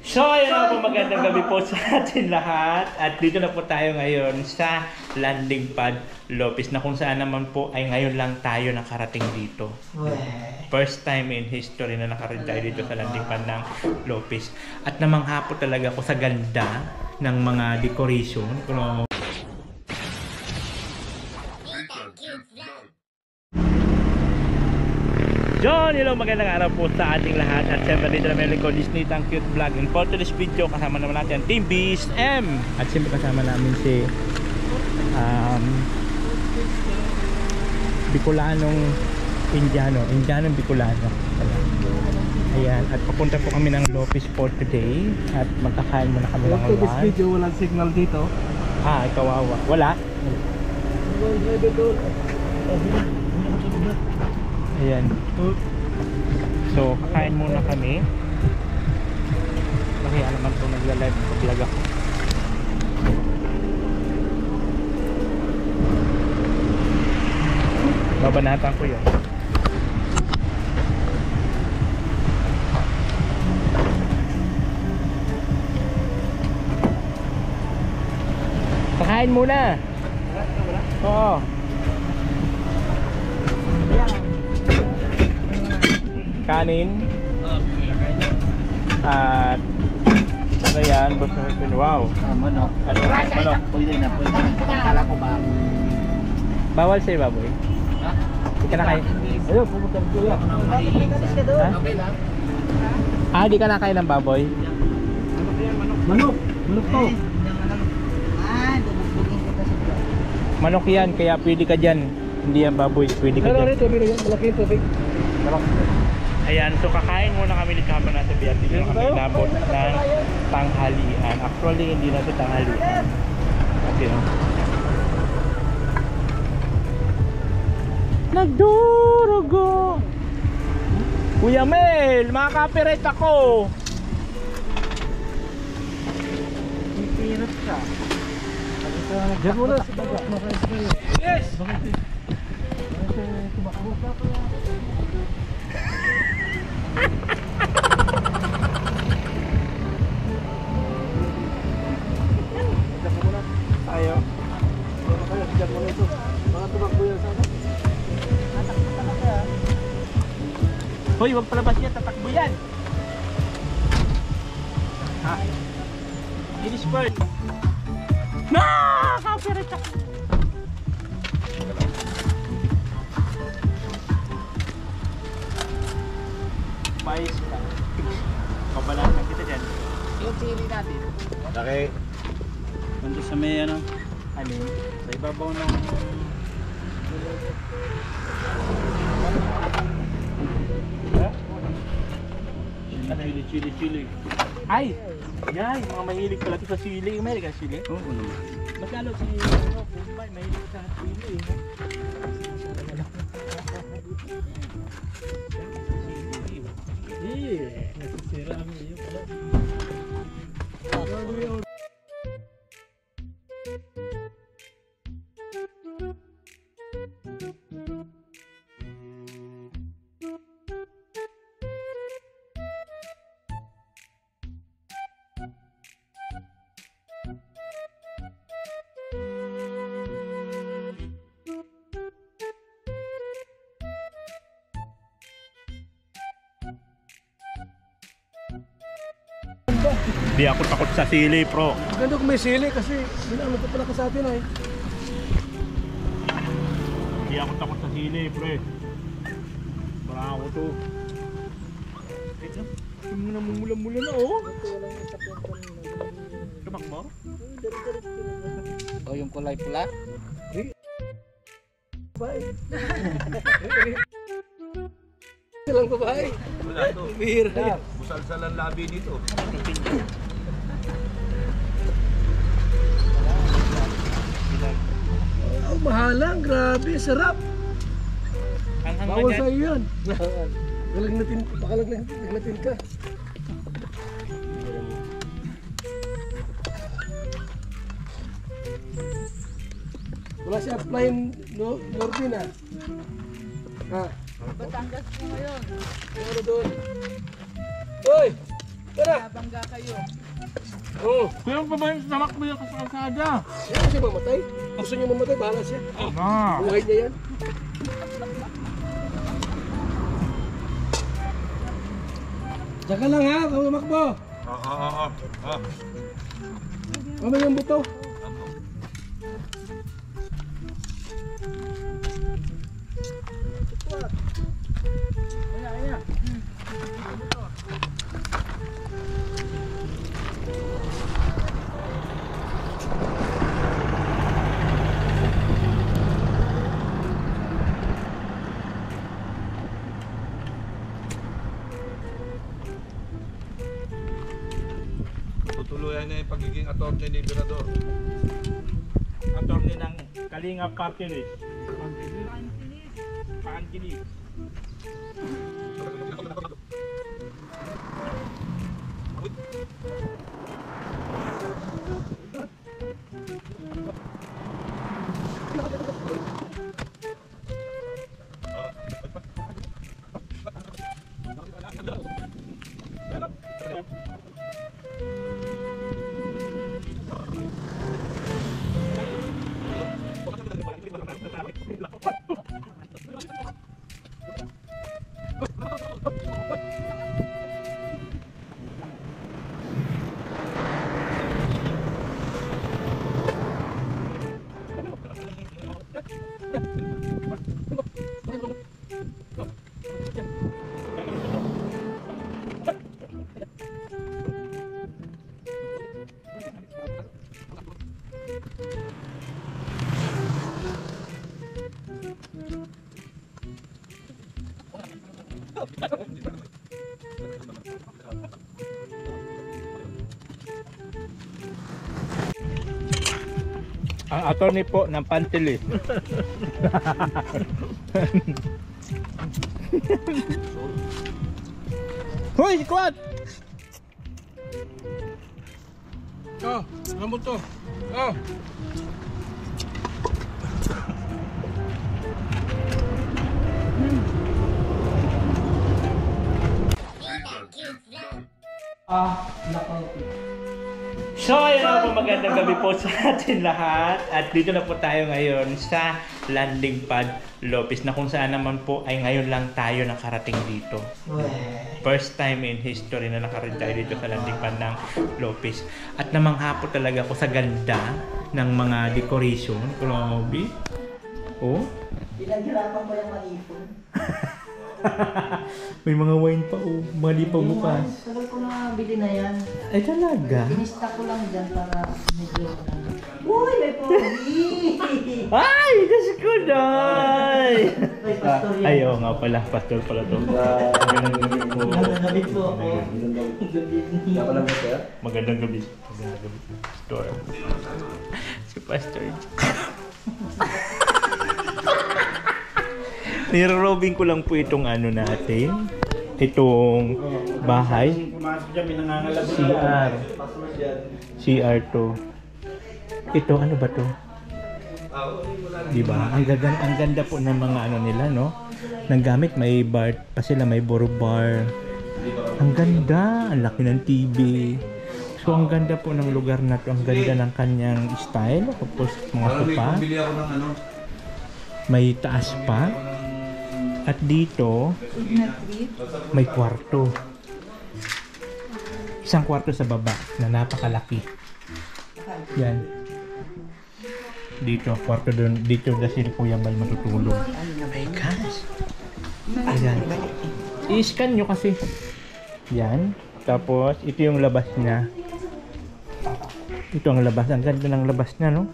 So ayun na po, magandang gabi po sa atin lahat. At dito na po tayo ngayon sa landing pad Lopez na kung saan naman po ay ngayon lang tayo nakarating dito. First time in history na nakarating tayo dito sa landing pad ng Lopez. At namangha po talaga ako sa ganda ng mga decoration. John, hello, magandang araw po sa ating lahat. At siyempre dito na may likod Disney Tang Cute Vlog. And for today's video, kasama naman natin Team Beast M. At siyempre kasama namin si Bicolanong Indianong Bicolano. Ayan, at papunta po kami ng Lopez for today. At magkakain muna kami ng lunch. This video, walang signal dito. Kawawa. Wala? Ayan. So, kakain muna kami. Kaya naman ito nagla-live ng vlog ako. Babanatan ko yun. Kakain muna. Oo. Kanin at ano yan, wow, Manok. Manok. Pwede na. Kala ko ba? Bawal sa'yo baboy? Di ka na kain? Ayun, pumunta ko yan. Okay lang. Di ka na kain ng baboy? Manok to. Manok yan, kaya pwede ka dyan. Hindi yan baboy, pwede ka dyan. Malaki tubig. Ayan, so kakain muna kami dito habang nasa biyak. Dito na kami labot ng tanghalian. Actually, hindi na ito tanghalian. Okay. Nagdurugo! Kuya Mel, makaka-copyright ako! Pipirot ka. Diyan muna si Baga. Yes! Bakit tumakbo ka pa? Tayo. Diyan muna ito. Baka tumakbo yan sana. Tatakbo talaga. Hoy, wag palabas yan, tatakbo yan! Finish bird! Copyright ako! Mais ka. Kabalatan kita dyan. Yung sili natin. Okay. Nandun sa may ano? Alin? Sa ibabaw ng... Chili. Ay! Yay! Mga mahilig pala ito sa sili. Mahilig ka sa sili? Oo naman. Mas lalo si Bombay, mahilig sa sili. Nasisira ang iyo pala. Di ako takot sa sili, pro. Maganda kung may sili kasi ano pa pala ka sa atin ay. Di ako takot sa sili, pre. Bravo to. Ito, namumula-mula na, oh. Tumakbo? O yung kulay pula? Bye. Silang babae. Wala to. Bihira. Busal-sal ang labi nito. Oh, mahalang. Grabe. Sarap. Bawal sa iyo yan. Baka lagnatin ka. Wala siya apply Norvin ah. Ha? Batangas po ngayon. Ano doon? Nabangga kayo. Oo. Pero pa ba yung namakbo yung kasakasada? Yan kasi mamatay. Gusto niya mamatay, bahala siya. Buhay niya yan. Tsaka lang ha, kung tumakbo. Mamay yung buto. Tutuluyan niya yung pagiging attorney ni Virador. Attorney ng Kalinga Party List. Pangilis. Ang attorney po ng Pantilis. Hoy, squad! Oh, ano to? Oh. So ayun na po, magandang gabi po sa atin lahat. At dito na po tayo ngayon sa landing pad Lopez, na kung saan naman po ay ngayon lang tayo nakarating dito. First time in history na nakarating tayo dito sa landing pad ng Lopez. At namangha po talaga ako sa ganda ng mga decoration. Grabe. Oh. Pinaghirapan ko yung maipon. May mga wine pa, oh. Mga di pa bukas. Sagal ko na bili na yan. Ay talaga? Inista ko lang dyan para medyo... Uy, may pogi! Ay! Diyos ko, Day! May pastor yan. Ay, oo nga pala. Pastor pala to. Magandang gabi po. Nanganabit po ako. Magandang gabi. Magandang gabi. Pastor. Si Pastor. Nirorobing ko lang po itong ano natin. Itong bahay. CR. CR to. Ito, ano ba to? Diba? Ang ganda po ng mga ano nila, no? Nang gamit, may bar pa sila, may boro bar. Ang ganda, ang laki ng TV. So ang ganda po ng lugar na to, ang ganda ng kanyang style. Tapos mga sopa. May taas pa. At dito, may kwarto. Isang kwarto sa baba na napakalaki. Yan. Dito, kwarto doon. Dito na si Kuya Bal matutulog. Oh my gosh. Ayan. I-scan nyo kasi. Yan. Tapos, ito yung labas niya. Ito ang labas. Ang ganda ng labas niya, no?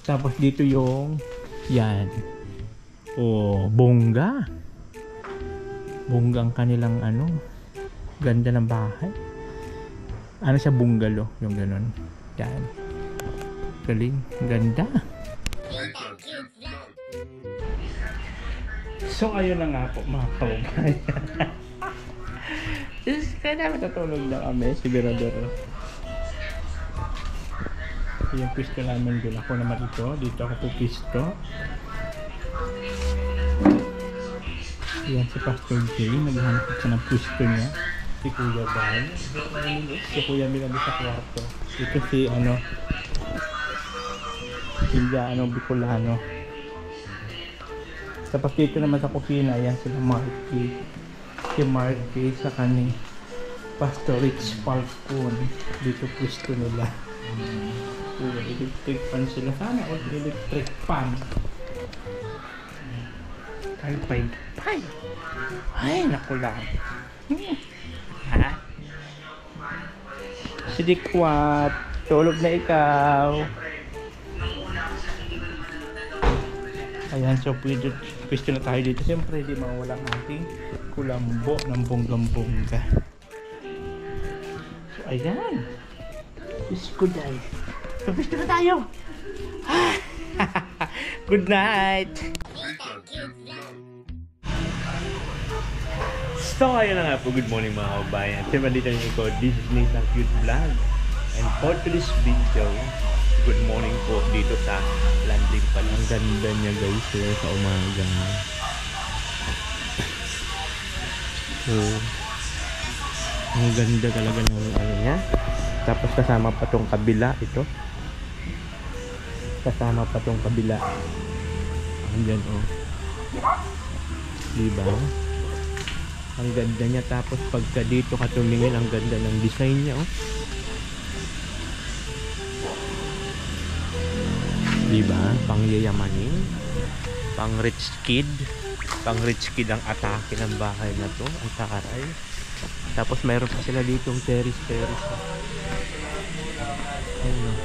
Tapos dito yung yan. Oh, bongga. Bongga ang kanilang ano. Ganda ng bahay. Ano siya, bungalow, yung ganun. Yan. Galing, ganda. So ayun na nga po mga kababayan. Kaya namin natulog na kami, si Virador. Yung pisto namin doon. Ako naman ito. Dito ako po pisto. Yan si Pastor Jay, naghahanap siya ng pwesto niya. Si Kuya Bal. Si Kuya Mil sa kwarto. Ito si Bicolano. Tapos dito naman sa kusina, yan sila Marky. Si Marky sa kani Pastor Rich Falcon. Dito pwesto nila. Electric fan sila. Sana o electric fan. Kalpay. Ay, naku lang. Ha? Si Dikwat, tulog na ikaw. Ayan, so pwesto na tayo dito. Siyempre, di mawala ang ating kulambo ng bonggang-bongga. So, ayan. Diyos ko dahil. So, pwesto na tayo. Good night. So, ayun na nga po. Good morning mga kabayan. Siyempre dito niyo ko. This is Nathan Cute Vlog. And for today's video, good morning po dito sa landing pa. Ang ganda niya guys sa umaga. So, ang ganda talaga ng niya. Tapos kasama pa tong kabila ito. Kasama pa tong kabila. Ayan diba? Ang ganda niya. Tapos pagka dito ka tumingin, ang ganda ng design niya diba? Pang yayamanin, pang rich kid ang atake ng bahay na to. Ang taray. Tapos mayroon pa sila ditong terrace. Ayun.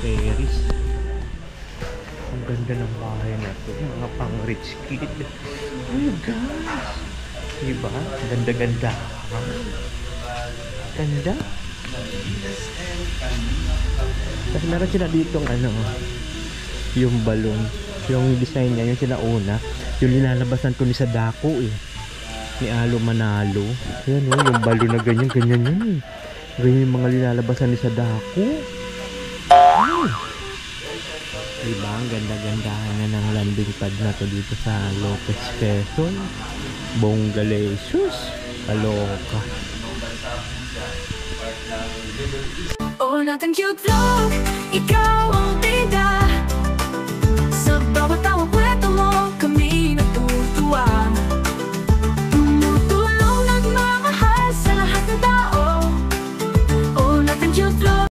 Terrace. Ang ganda ng bahay na to. Mga pang rich kid. Oh guys, diba? Ganda. Ganda. Kasi meron sila ditong yung balon, yung design niya, yung sinauna, yung linalabasan to ni Sadako ni Alo Manalo. Yan yung balon na ganyan yun. Ganyan yung mga linalabasan ni Sadako. Diba? Ang ganda-gandahan na ng landing pad na to dito sa Lopez, Quezon. Bonggalesius. Kaloka. Oh, Nathan Cute Vlog, ikaw